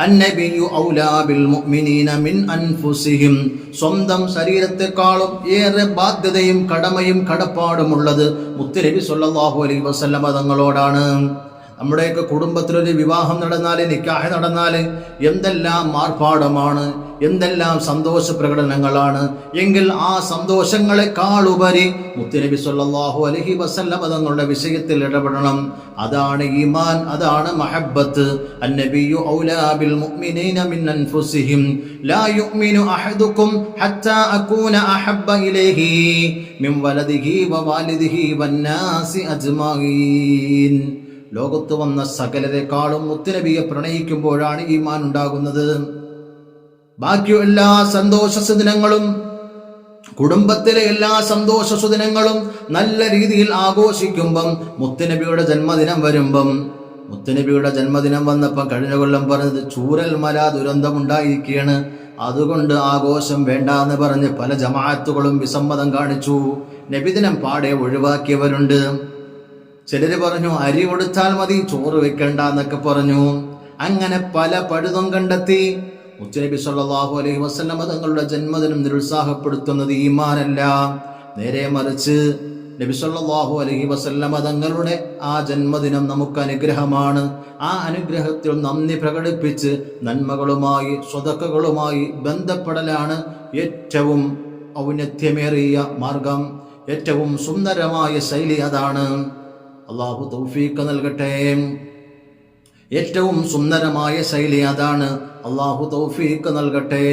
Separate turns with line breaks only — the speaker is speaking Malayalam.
അന്നബിയു ഔലാ ബിൽ മുഅ്മിനീന മിൻ അൻഫുസിഹിം. സ്വന്തം ശരീരത്തെക്കാളും ഏറെ ബാധ്യതയും കടമയും കടപ്പാടുമുള്ളത് മുത്തുനബി സല്ലല്ലാഹു അലൈഹി വസല്ലമ തങ്ങളോടാണ്. നമ്മുടെയൊക്കെ കുടുംബത്തിലൊരു വിവാഹം നടന്നാൽ, നിക്കാഹ് നടന്നാൽ എന്തെല്ലാം മാർപ്പാടമാണ്, എന്തെല്ലാം സന്തോഷ പ്രകടനങ്ങളാണ്. എങ്കിൽ ആ സന്തോഷങ്ങളെക്കാളുപരി മുത്തുനബി സല്ലല്ലാഹു അലൈഹി വസല്ലമ തങ്ങളുടെ വിഷയത്തിൽ ഇടപെടണം. അതാണ് ഈമാൻ, അതാണ് മഹബ്ബത്ത്. അന്നബിയു ഔലാ ബിൽ മുഅ്മിനീന മിൻ അൻഫുസിഹിം ലാ യുഅ്മിനു അഹദുക്കും ഹത്താ അകൂന അഹബ്ബ ഇലൈഹി മിൻ വലദിഹി വവാലിദിഹി വന്നാസി അജ്മഈൻ. ലോകത്ത് വന്ന സകലരെക്കാളും മുത്തുനബിയെ പ്രണയിക്കുമ്പോഴാണ് ഈമാൻ ഉണ്ടാകുന്നത്. ബാക്കി എല്ലാ സന്തോഷ സുദിനങ്ങളും, കുടുംബത്തിലെ എല്ലാ സന്തോഷ സുദിനങ്ങളും നല്ല രീതിയിൽ ആഘോഷിക്കുമ്പം മുത്തുനബിയുടെ ജന്മദിനം വരുമ്പം, മുത്തുനബിയുടെ ജന്മദിനം വന്നപ്പം കഴിഞ്ഞ കൊല്ലം പറഞ്ഞത് ചൂരൽ മല ദുരന്തമുണ്ടായിരിക്കുകയാണ്, അതുകൊണ്ട് ആഘോഷം വേണ്ട എന്ന് പറഞ്ഞ് പല ജമാഅത്തുകളും വിസമ്മതം കാണിച്ചു. നബിദിനം പാടെ ഒഴിവാക്കിയവരുണ്ട്. ചിലര് പറഞ്ഞു അരി കൊടുത്താൽ മതി, ചോറ് വെക്കണ്ട എന്നൊക്കെ പറഞ്ഞു. അങ്ങനെ പല പഴുതും കണ്ടെത്തി. മുത്തുനബി സല്ലല്ലാഹു അലൈഹി വസല്ലമ തങ്ങളുടെ ജന്മദിനം നിരുത്സാഹപ്പെടുത്തുന്നത് ഈമാനല്ല, നേരെ മറിച്ച് നബി സല്ലല്ലാഹു അലൈഹി വസല്ലമ തങ്ങളുടെ ആ ജന്മദിനം നമുക്ക് അനുഗ്രഹമാണ്. ആ അനുഗ്രഹത്തിൽ നന്ദി പ്രകടിപ്പിച്ച് നന്മകളുമായി സ്വതക്കകളുമായി ബന്ധപ്പെടലാണ് ഏറ്റവും ഔന്നത്യമേറിയ മാർഗം, ഏറ്റവും സുന്ദരമായ ശൈലി. അതാണ്. അല്ലാഹു തൗഫീഖ് നൽകട്ടെ. ഏറ്റവും സുന്ദരമായ ശൈലി അതാണ്. അല്ലാഹു തൗഫീഖ് നൽകട്ടെ.